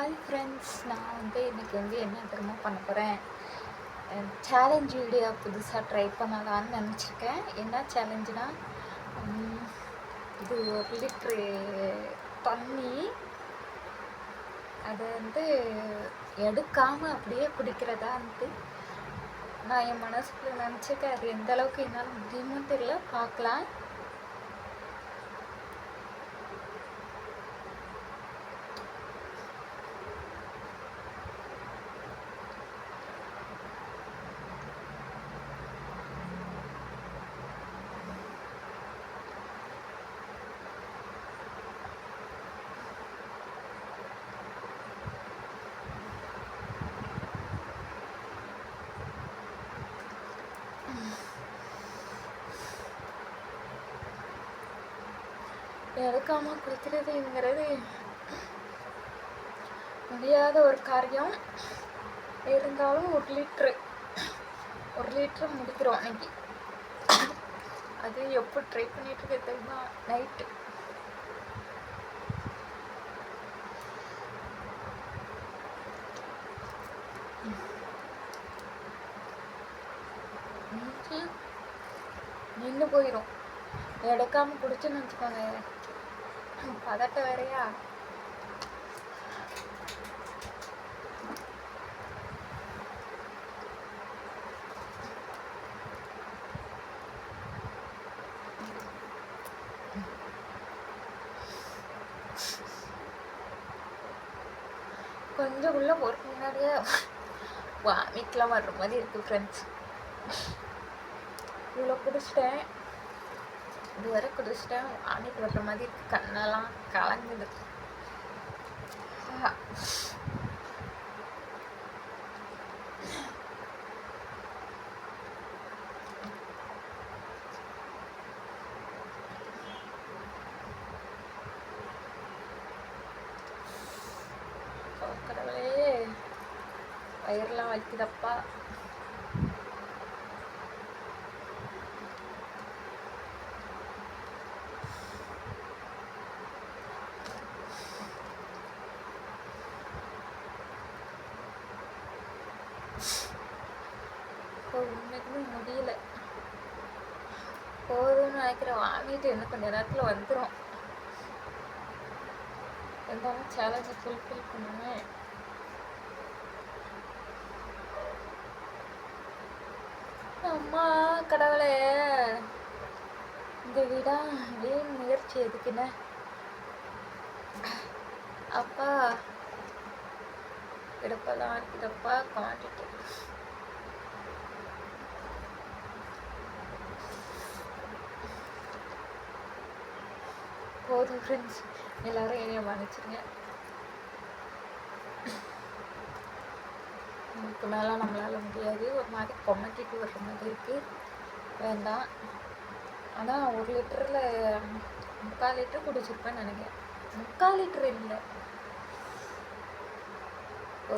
Hi friends, நான் இன்றைக்கி என்ன தெரியுமா பண்ண போகிறேன். சேலஞ்ச் வீடியோ புதுசாக ட்ரை பண்ணலான்னு நினச்சிருக்கேன். என்ன சேலஞ்சுனா, இது 1 லிட்ரு தண்ணி அதை எடுக்காமல் அப்படியே குடிக்கிறதா நான் என் மனசுக்குள்ள நினச்சிருக்கேன். அது எந்த அளவுக்கு என்னால் முடியுமோ தெரியல, பார்க்கலாம். எடுக்காமல் குடிக்கிறதுங்கிறது முடியாத ஒரு காரியம். இருந்தாலும் 1 லிட்ரு முடிக்கிறோம் அன்னைக்கு. அது எப்போ ட்ரை பண்ணிட்டு தெரியுமா, நைட்டு நின்று போயிடும். எடுக்காமல் குடிச்சுன்னு வச்சுக்கோங்க, பதட்ட வேறையா. கொஞ்சம் உள்ள போகிறதுக்கு முன்னாடியே வாமிட்லாம் வர்ற மாதிரி இருக்குது ஃப்ரெண்ட்ஸ். இவ்வளோ குடிச்சிட்டேன், இதுவரை குடிச்சிட்டேன், வாமிட் வர்ற மாதிரி இருக்குது. கண்ணெல்லாம் கலங்குது. கடவுளே, வயிறெல்லாம் வைக்குதப்பா. உண்மைக்குமே முடியல, போதும்னு நினைக்கிற. வாங்கிட்டு இன்னும் கொஞ்ச நேரத்தில் வந்துடும். இருந்தாலும் சேலஞ்சை ஃபுல்ஃபில் பண்ணுவேன். அம்மா கடவுளே, இந்த வீடா வீண் முயற்சி எதுக்குன்னு அப்பா எடுப்பெல்லாம் இருக்குதப்பா. குவான்டிட்டி போதும் ஃப்ரெண்ட்ஸ், எல்லோரும் என்னைய மன்னிச்சிருங்க. இதுக்கு மேலே நம்மளால் முடியாது. ஒரு மாதிரி கொமட்டிட்டு வர்ற மாதிரி இருக்குது, வேண்டாம். ஆனால் 1 லிட்டரில் 3/4 லிட்டரு குடிச்சிருப்பேன்னு நினைக்கிறேன். 3/4 லிட்டரு இல்லை,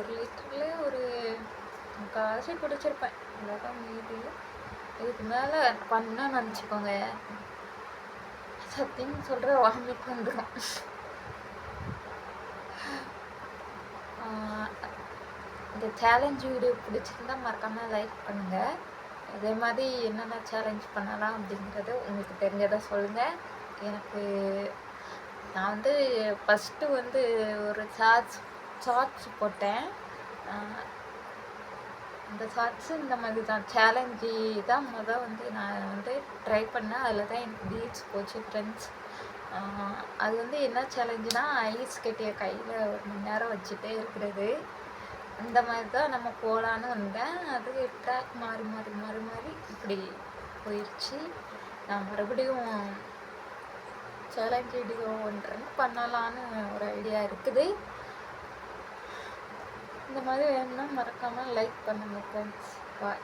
1 லிட்டரில் ஒரு 3/4 குடிச்சிருப்பேன். அவ்வளோதான் மீதி. இதுக்கு மேலே பண்ணான்னு நினச்சிக்கோங்க, சத்தியம் சொல்கிற வாமிட் வந்துடும். இந்த சேலஞ்ச் வீடியோ பிடிச்சிருந்தா மறக்காமல் லைக் பண்ணுங்கள். இதே மாதிரி என்னென்ன சேலஞ்ச் பண்ணலாம் அப்படிங்கிறது உங்களுக்கு தெரிஞ்சதை சொல்லுங்கள். எனக்கு நான் ஃபஸ்ட்டு ஒரு ஷார்ட்ஸ் போட்டேன். அந்த ஷார்ட்ஸு இந்த மாதிரி தான் சேலஞ்சு தான் நான் ட்ரை பண்ணேன். அதில் தான் எனக்கு ரீல்ஸ் போச்சு ஃப்ரெண்ட்ஸ். அது என்ன சேலஞ்சுனா, ஐஸ் கட்டிய கையில் 1 மணி நேரம் வச்சுட்டே இருக்கிறது. இந்த மாதிரி தான் நம்ம போகலான்னு வந்தேன். அது ட்ராக் மாறி இப்படி போயிடுச்சு. நான் மறுபடியும் சேலஞ்ச் வீடியோ 1 பண்ணலான்னு ஒரு ஐடியா இருக்குது. இந்த மாதிரி வேணும்னா மறக்காமல் லைக் பண்ணுங்கள் ஃப்ரெண்ட்ஸ். பாய்.